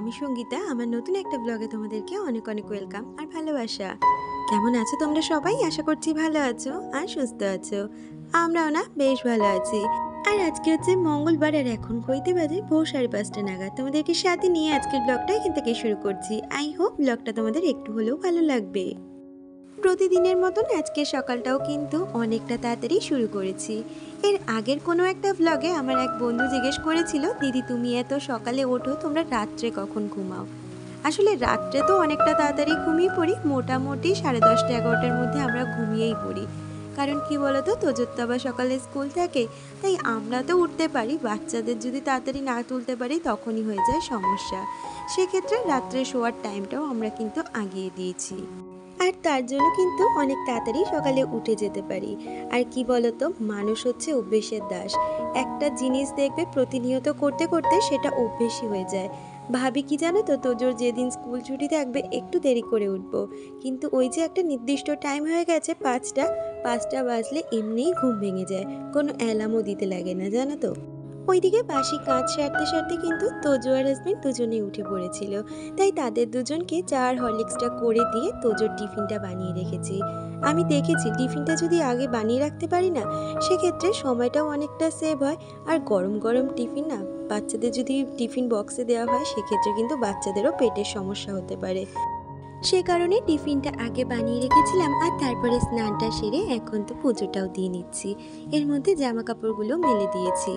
আমি সঙ্গীতা। আমার নতুন একটা ব্লগে তোমাদেরকে অনেক অনেক ওয়েলকাম আর ভালোবাসা। কেমন আছো তোমরা সবাই? আশা করছি ভালো আছো আর সুস্থ আছো। আমরাও না বেশ ভালো আছি। আর আজকে হচ্ছে মঙ্গলবার আর এখন ঘড়িতে বাজে ভোর 5:30 নাগাদ। তোমাদেরকে সাথে নিয়ে আজকের ব্লগটা এখান থেকে শুরু করছি। আই হোপ ব্লগটা তোমাদের একটু হলেও ভালো লাগবে। প্রতিদিনের মতন আজকে সকালটাও কিন্তু অনেকটা তাড়াতাড়ি শুরু করেছি। এর আগের কোনো একটা ব্লগে আমার এক বন্ধু জিজ্ঞেস করেছিল, দিদি তুমি এত সকালে ওঠো, তোমরা রাত্রে কখন ঘুমাও? আসলে রাত্রে তো অনেকটা তাড়াতাড়ি ঘুমিয়ে পড়ি, মোটামুটি 10:30-11টার মধ্যে আমরা ঘুমিয়েই পড়ি। কারণ কি বলতো, তোজোর তো আবার সকালে স্কুল থাকে, তাই আমরা তো উঠতে পারি, বাচ্চাদের যদি তাড়াতাড়ি না তুলতে পারি তখনই হয়ে যায় সমস্যা। সেক্ষেত্রে রাত্রে শোয়ার টাইমটাও আমরা কিন্তু আগিয়ে দিয়েছি। আর তার জন্য কিন্তু অনেক তাড়াতাড়ি সকালে উঠে যেতে পারি। আর কি বলতো, মানুষ হচ্ছে অভ্যেসের দাস। একটা জিনিস দেখবে প্রতিনিয়ত করতে করতে সেটা অভ্যেসই হয়ে যায়। ভাবি কি জানো তো, তোজোর যেদিন স্কুল ছুটি থাকবে একটু দেরি করে উঠবো, কিন্তু ওই যে একটা নির্দিষ্ট টাইম হয়ে গেছে 5টা বাজলে এমনিই ঘুম ভেঙে যায়, কোনো অ্যালার্মও দিতে লাগে না, জানো তো। ওইদিকে বাসি কাজ সারতে সারতে কিন্তু তোজো আর হাসবেন্ড দুজনেই উঠে পড়েছিল। তাই তাদের দুজনকে চা আর হরলিক্সটা করে দিয়ে তোজোর টিফিনটা বানিয়ে রেখেছি। আমি দেখেছি টিফিনটা যদি আগে বানিয়ে রাখতে পারি না, সেক্ষেত্রে সময়টাও অনেকটা সেভ হয়। আর গরম গরম টিফিন না, বাচ্চাদের যদি টিফিন বক্সে দেওয়া হয় সেক্ষেত্রে কিন্তু বাচ্চাদেরও পেটের সমস্যা হতে পারে। সে কারণে টিফিনটা আগে বানিয়ে রেখেছিলাম, আর তারপরে স্নানটা সেরে এখন তো পুজোটাও দিয়ে নিচ্ছি। এর মধ্যে জামা কাপড়গুলো মেলে দিয়েছি।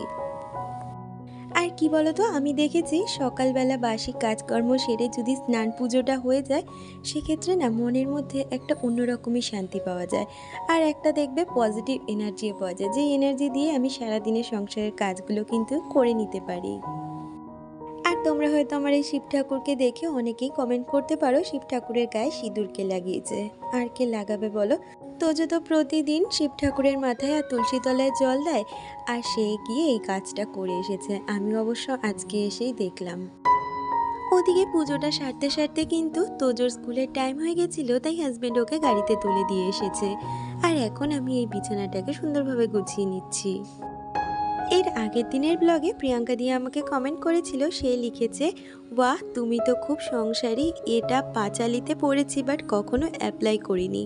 আর কি বলতো, আমি দেখেছি সকালবেলা বাসি কাজকর্ম সেরে যদি স্নান পুজোটা হয়ে যায়, সেক্ষেত্রে না মনের মধ্যে একটা অন্যরকমই শান্তি পাওয়া যায়। আর একটা দেখবে পজিটিভ এনার্জিও পাওয়া যায়, যে এনার্জি দিয়ে আমি সারাদিনের সংসারের কাজগুলো কিন্তু করে নিতে পারি। আর তোমরা হয়তো আমার এই শিব ঠাকুরকে দেখে অনেকেই কমেন্ট করতে পারো, শিব ঠাকুরের গায়ে সিঁদুর কে লাগিয়েছে। আর কে লাগাবে বলো? তোজো তো প্রতিদিন শিব ঠাকুরের মাথায় আর তুলসী তলায় জল দেয়, আর সে গিয়ে এই কাজটা করে এসেছে। আমি অবশ্য আজকে এসেই দেখলাম। ওদিকে পুজোটা সারতে সারতে কিন্তু তোজোর স্কুলের টাইম হয়ে গেছিল, তাই হাজবেন্ড ওকে গাড়িতে তুলে দিয়ে এসেছে। আর এখন আমি এই বিছানাটাকে সুন্দরভাবে গুছিয়ে নিচ্ছি। এর আগের দিনের ব্লগে প্রিয়াঙ্কা দিয়ে আমাকে কমেন্ট করেছিল, সে লিখেছে, বাহ তুমি তো খুব সংসারী, এটা পাঁচালিতে পড়েছি বাট কখনো অ্যাপ্লাই করিনি।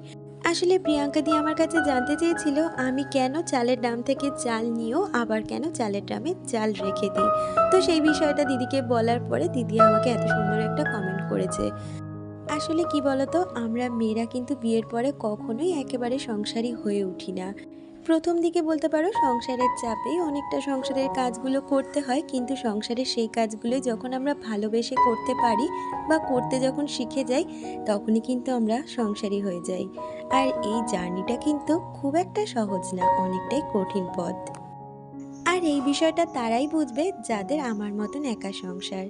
আসলে প্রিয়াঙ্কা দিয়ে আমার কাছে জানতে চেয়েছিল আমি কেন চালের ড্রাম থেকে চাল নিয়েও আবার কেন চালের ড্রামে চাল রেখে দিই। তো সেই বিষয়টা দিদিকে বলার পরে দিদি আমাকে এত সুন্দর একটা কমেন্ট করেছে। আসলে কি বলতো, আমরা মেয়েরা কিন্তু বিয়ের পরে কখনোই একেবারে সংসারী হয়ে উঠি না। প্রথম দিকে বলতে পারো সংসারের চাপেই অনেকটা সংসারের কাজগুলো করতে হয়, কিন্তু সংসারের সেই কাজগুলো যখন আমরা ভালোবেসে করতে পারি বা করতে যখন শিখে যাই, তখনই কিন্তু আমরা সংসারী হয়ে যাই। আর এই জার্নিটা কিন্তু খুব একটা সহজ না, অনেকটাই কঠিন পথ। আর এই বিষয়টা তারাই বুঝবে যাদের আমার মতন একা সংসার।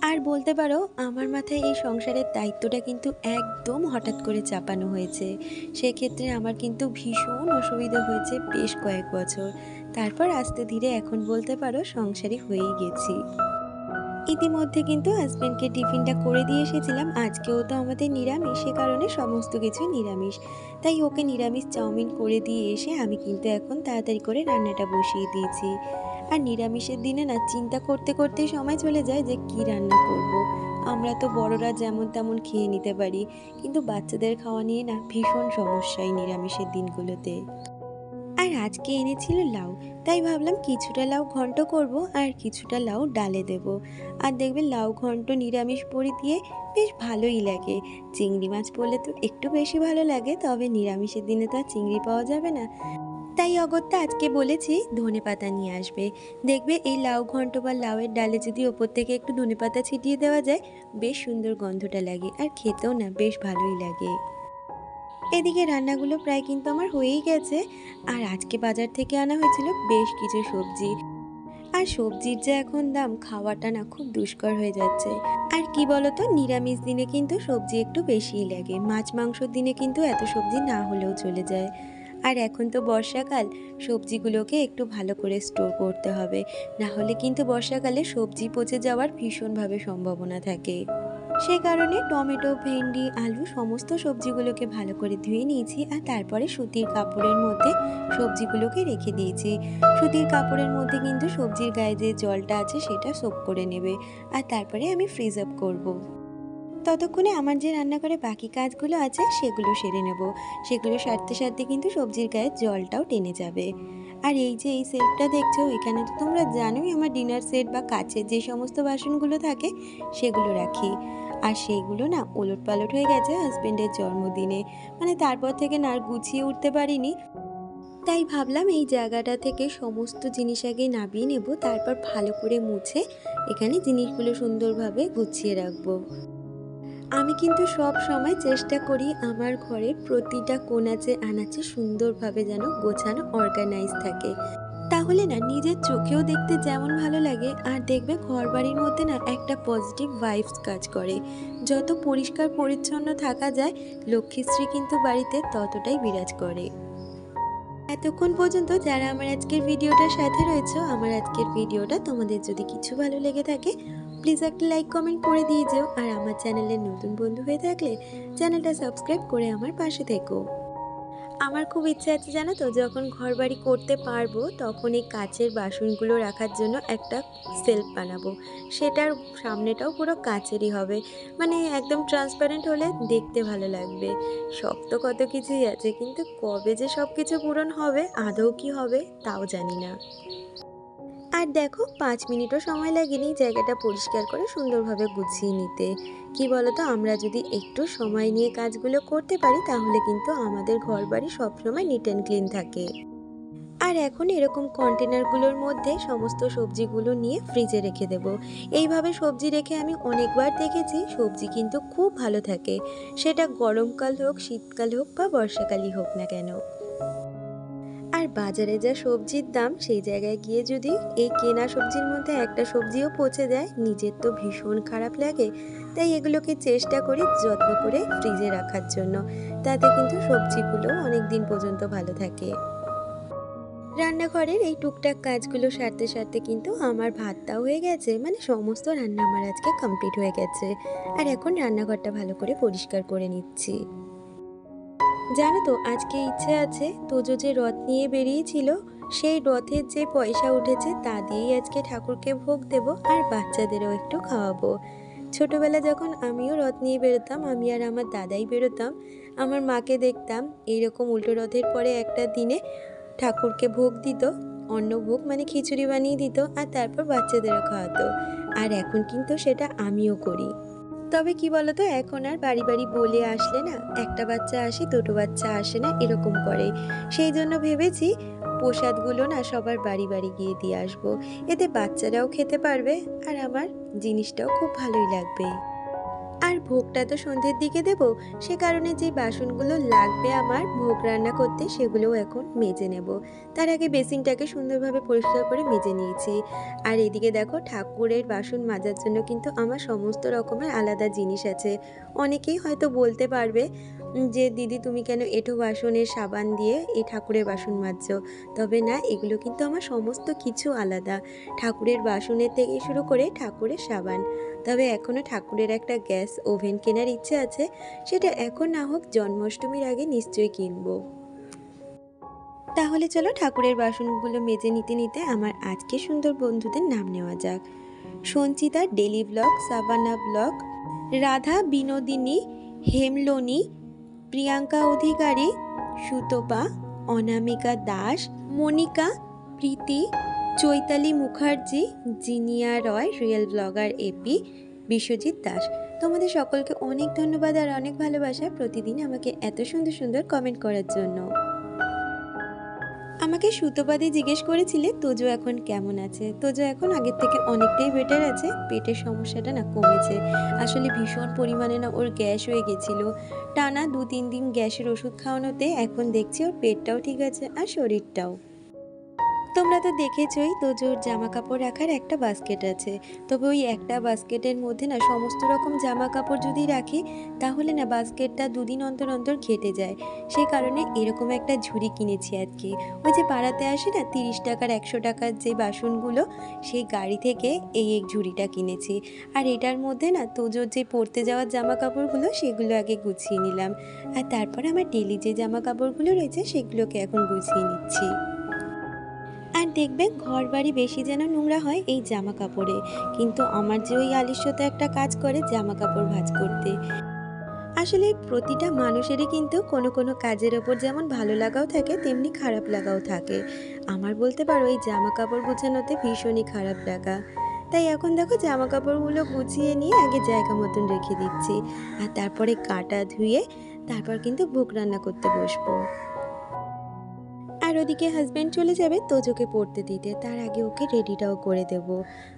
আর বলতে পারো আমার মাথায় এই সংসারের দায়িত্বটা কিন্তু একদম হঠাৎ করে চাপানো হয়েছে। সেক্ষেত্রে আমার কিন্তু ভীষণ অসুবিধা হয়েছে বেশ কয়েক বছর। তারপর আস্তে ধীরে এখন বলতে পারো সংসারী হয়েই গেছি। ইতিমধ্যে কিন্তু হাজব্যান্ডকে টিফিনটা করে দিয়ে এসেছিলাম। আজকেও তো আমাদের নিরামিষ, সে কারণে সমস্ত কিছুই নিরামিষ। তাই ওকে নিরামিষ চাউমিন করে দিয়ে এসে আমি কিন্তু এখন তাড়াতাড়ি করে রান্নাটা বসিয়ে দিয়েছি। আর নিরামিষের দিনে না চিন্তা করতে করতেই সময় চলে যায় যে কি রান্না করব। আমরা তো বড়রা যেমন তেমন খেয়ে নিতে পারি, কিন্তু বাচ্চাদের খাওয়া নিয়ে না ভীষণ সমস্যা এই নিরামিষের দিনগুলোতে। আর আজকে এনেছিল লাউ, তাই ভাবলাম কিছুটা লাউ ঘন্ট করব আর কিছুটা লাউ ডালে দেব। আর দেখবে লাউ ঘন্ট নিরামিষ বড়ি দিয়ে বেশ ভালোই লাগে। চিংড়ি মাছ পড়লে তো একটু বেশি ভালো লাগে, তবে নিরামিষের দিনে তো আর চিংড়ি পাওয়া যাবে না। তাই অগত্যা আজকে বলেছি ধনেপাতা নিয়ে আসবে। দেখবে এই লাউ ঘন্ট বা লাউয়ের ডালে যদি ওপর থেকে একটু ধনেপাতা ছিটিয়ে দেওয়া যায়, বেশ সুন্দর গন্ধটা লাগে আর খেতেও না বেশ ভালোই লাগে। এদিকে রান্নাগুলো প্রায় কিন্তু আমার হয়েই গেছে। আর আজকে বাজার থেকে আনা হয়েছিল বেশ কিছু সবজি। আর সবজির যে এখন দাম, খাওয়াটা না খুব দুষ্কর হয়ে যাচ্ছে। আর কি বলতো, নিরামিষ দিনে কিন্তু সবজি একটু বেশিই লাগে, মাছ মাংসর দিনে কিন্তু এত সবজি না হলেও চলে যায়। আর এখন তো বর্ষাকাল, সবজিগুলোকে একটু ভালো করে স্টোর করতে হবে, না হলে কিন্তু বর্ষাকালে সবজি পচে যাওয়ার ভীষণভাবে সম্ভাবনা থাকে। সেই কারণে টমেটো, ভেন্ডি, আলু সমস্ত সবজিগুলোকে ভালো করে ধুয়ে নিয়েছি আর তারপরে সুতির কাপড়ের মধ্যে সবজিগুলোকে রেখে দিয়েছি। সুতির কাপড়ের মধ্যে কিন্তু সবজির গায়ে যে জলটা আছে সেটা সোক করে নেবে আর তারপরে আমি ফ্রিজ আপ করব। ততক্ষণে আমার যে রান্নাঘরে বাকি কাজগুলো আছে সেগুলো সেরে নেব। সেগুলো সারতে সারতে কিন্তু সবজির গায়ে জলটাও টেনে যাবে। আর এই যে এই সেটটা দেখছো, এখানে তো তোমরা জানোই আমার ডিনার সেট বা কাচের যে সমস্ত বাসনগুলো থাকে সেগুলো রাখি। আর সেইগুলো না ওলটপালট হয়ে গেছে হাজবেন্ডের জন্মদিনে, মানে তারপর থেকে না আর গুছিয়ে উঠতে পারিনি। তাই ভাবলাম এই জায়গাটা থেকে সমস্ত জিনিস আগে নামিয়ে নেব, তারপর ভালো করে মুছে এখানে জিনিসগুলো সুন্দরভাবে গুছিয়ে রাখবো। আমি কিন্তু সব সময় চেষ্টা করি আমার ঘরের প্রতিটা কোণাচে আনাচে সুন্দরভাবে যেন গোছানো অর্গানাইজ থাকে। তাহলে না নিজের চোখেও দেখতে যেমন ভালো লাগে আর দেখবে ঘর বাড়ির মধ্যে না একটা পজিটিভ ভাইবস কাজ করে। যত পরিষ্কার পরিচ্ছন্ন থাকা যায় লক্ষ্মীশ্রী কিন্তু বাড়িতে ততটাই বিরাজ করে। এতক্ষণ পর্যন্ত যারা আমার আজকের ভিডিওটার সাথে রয়েছে, আমার আজকের ভিডিওটা তোমাদের যদি কিছু ভালো লেগে থাকে প্লিজ একটা লাইক কমেন্ট করে দিয়ে যেও। আর আমার চ্যানেলের নতুন বন্ধু হয়ে থাকলে চ্যানেলটা সাবস্ক্রাইব করে আমার পাশে থেকো। আমার খুব ইচ্ছা আছে জানো তো, যখন ঘরবাড়ি করতে পারবো তখন এই কাচের বাসনগুলো রাখার জন্য একটা সেলফ বানাবো। সেটার সামনেটাও পুরো কাচেরই হবে, মানে একদম ট্রান্সপারেন্ট হলে দেখতে ভালো লাগবে। শখ তো কত কিছুই আছে, কিন্তু কবে যে সব কিছু পূরণ হবে, আদৌ কি হবে তাও জানি না। আর দেখো ৫ মিনিটও সময় লাগেনি জায়গাটা পরিষ্কার করে সুন্দরভাবে গুছিয়ে নিতে। কি বলতো, আমরা যদি একটু সময় নিয়ে কাজগুলো করতে পারি তাহলে কিন্তু আমাদের ঘরবাড়ি সবসময় নিট অ্যান্ড ক্লিন থাকে। আর এখন এরকম কন্টেনারগুলোর মধ্যে সমস্ত সবজিগুলো নিয়ে ফ্রিজে রেখে দেব। এইভাবে সবজি রেখে আমি অনেকবার দেখেছি সবজি কিন্তু খুব ভালো থাকে, সেটা গরমকাল হোক, শীতকাল হোক বা বর্ষাকালই হোক না কেন। আর বাজারে যা সবজির দাম, সেই জায়গায় গিয়ে যদি এই কেনা সবজির মধ্যে একটা সবজিও পচে যায়, নিজের তো ভীষণ খারাপ লাগে। তাই এগুলোকে চেষ্টা করি যত্ন করে ফ্রিজে রাখার জন্য, তাতে কিন্তু সবজিগুলো অনেক দিন পর্যন্ত ভালো থাকে। রান্নাঘরের এই টুকটাক কাজগুলো সারতে সারতে কিন্তু আমার ভাতটাও হয়ে গেছে, মানে সমস্ত রান্না আমার আজকে কমপ্লিট হয়ে গেছে। আর এখন রান্নাঘরটা ভালো করে পরিষ্কার করে নিচ্ছি। জানো তো আজকে ইচ্ছে আছে তোজো যে রথ নিয়ে বেরিয়েছিল সেই রথের যে পয়সা উঠেছে তা দিয়েই আজকে ঠাকুরকে ভোগ দেব আর বাচ্চাদেরও একটু খাওয়াবো। ছোটবেলা যখন আমিও রথ নিয়ে বেরোতাম, আমি আর আমার দাদাই বেরোতাম, আমার মাকে দেখতাম এইরকম উল্টো রথের পরে একটা দিনে ঠাকুরকে ভোগ দিত, অন্নভোগ মানে খিচুড়ি বানিয়ে দিত আর তারপর বাচ্চাদেরও খাওয়াতো। আর এখন কিন্তু সেটা আমিও করি। তবে কি বলতো, এখন আর বাড়ি বাড়ি বলে আসলে না একটা বাচ্চা আসে দুটো বাচ্চা আসে না, এরকম করে। সেই জন্য ভেবেছি প্রসাদগুলো না সবার বাড়ি বাড়ি গিয়ে দিয়ে আসবো, এতে বাচ্চারাও খেতে পারবে আর আমার জিনিসটাও খুব ভালোই লাগবে। আর ভোগটা তো সন্ধ্যের দিকে দেব, সে কারণে যে বাসনগুলো লাগবে আমার ভোগ রান্না করতে সেগুলোও এখন মেজে নেব। তার আগে বেসিনটাকে সুন্দরভাবে পরিষ্কার করে মেজে নিয়েছি। আর এদিকে দেখো ঠাকুরের বাসন মাজার জন্য কিন্তু আমার সমস্ত রকমের আলাদা জিনিস আছে। অনেকেই হয়তো বলতে পারবে যে দিদি তুমি কেন এঁঠো বাসনের সাবান দিয়ে এই ঠাকুরের বাসন মাজছো, তবে না, এগুলো কিন্তু আমার সমস্ত কিছু আলাদা। ঠাকুরের বাসনের থেকে শুরু করে ঠাকুরের সাবান। তবে এখনও ঠাকুরের একটা গ্যাস ওভেন কেনার ইচ্ছে আছে, সেটা এখন না হোক জন্মাষ্টমীর আগে নিশ্চয়ই কিনবো। তাহলে চলো ঠাকুরের বাসনগুলো মেজে নিতে নিতে আমার আজকে সুন্দর বন্ধুদের নাম নেওয়া যাক। Sanchita daily blog, Sabana blog, Radha Binodini, হেমলনি, Priyanka Adhikari, Sutapa, Anamika Das, Monika, Preeti, Chaitali Mukherjee, Jiniya Roy, real blogger AP, Biswajit Das. তোমাদের সকলকে অনেক ধন্যবাদ আর অনেক ভালোবাসা প্রতিদিন আমাকে এত সুন্দর সুন্দর কমেন্ট করার জন্য। আমাকে সুতোপাদি জিজ্ঞেস করেছিলে তোজো এখন কেমন আছে। তোজো এখন আগের থেকে অনেকটাই বেটার আছে, পেটের সমস্যাটা না কমেছে। আসলে ভীষণ পরিমাণে না ওর গ্যাস হয়ে গেছিলো, টানা 2-3 দিন গ্যাসের ওষুধ খাওয়ানোতে এখন দেখছি ওর পেটটাও ঠিক আছে আর শরীরটাও। তোমরা তো দেখেছই তোজোর জামা কাপড় রাখার একটা বাস্কেট আছে। তবে ওই একটা বাস্কেটের মধ্যে না সমস্ত রকম জামা কাপড় যদি রাখি তাহলে না বাস্কেটটা দুদিন অন্তর অন্তর ঘেটে যায়। সেই কারণে এরকম একটা ঝুড়ি কিনেছি আজকে। ওই যে পাড়াতে আসে না 30 টাকার 100 টাকার যে বাসনগুলো, সেই গাড়ি থেকে এই ঝুড়িটা কিনেছি। আর এটার মধ্যে না তোজোর যে পরতে যাওয়ার জামা কাপড়গুলো সেগুলো আগে গুছিয়ে নিলাম। আর তারপর আমার ডেলি যে জামা কাপড়গুলো রয়েছে সেগুলোকে এখন গুছিয়ে নিচ্ছি। আর দেখবে ঘর বাড়ি বেশি যেন নোংরা হয় এই জামা কাপড়ে, কিন্তু আমার যে ওই আলস্যতা একটা কাজ করে জামা কাপড় ভাঁজ করতে। আসলে প্রতিটা মানুষেরই কিন্তু কোনো কোনো কাজের ওপর যেমন ভালো লাগাও থাকে তেমনি খারাপ লাগাও থাকে। আমার বলতে পারো এই জামা কাপড় গোছানোতে ভীষণই খারাপ লাগা। তাই এখন দেখো জামা কাপড়গুলো গুছিয়ে নিয়ে আগে জায়গা মতন রেখে দিচ্ছি। আর তারপরে কাটা ধুয়ে তারপর কিন্তু ভোগ রান্না করতে বসবো। আর ওদিকে হাজব্যান্ড চলে যাবে তোজোকে পড়তে দিতে, তার আগে ওকে রেডিটাও করে দেব।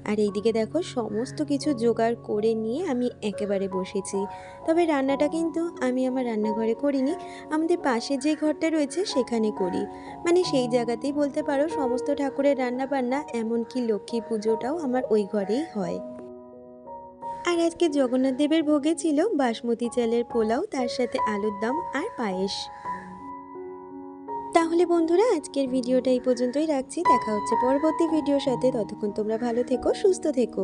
আর এইদিকে দেখো সমস্ত কিছু জোগাড় করে নিয়ে আমি একেবারে বসেছি। তবে রান্নাটা কিন্তু আমি আমার রান্নাঘরে করিনি, আমাদের পাশে যে ঘরটা রয়েছে সেখানে করি। মানে সেই জায়গাতেই বলতে পারো সমস্ত ঠাকুরের রান্না বান্না, এমনকি লক্ষ্মী পুজোটাও আমার ওই ঘরেই হয়। আর আজকে জগন্নাথ দেবের ভোগে ছিল বাসমতি চালের পোলাও, তার সাথে আলুর দম আর পায়েস। তাহলে বন্ধুরা আজকের ভিডিওটা এই পর্যন্তই রাখছি। দেখা হচ্ছে পরবর্তী ভিডিওর সাথে। ততক্ষণ তোমরা ভালো থেকো, সুস্থ থেকো।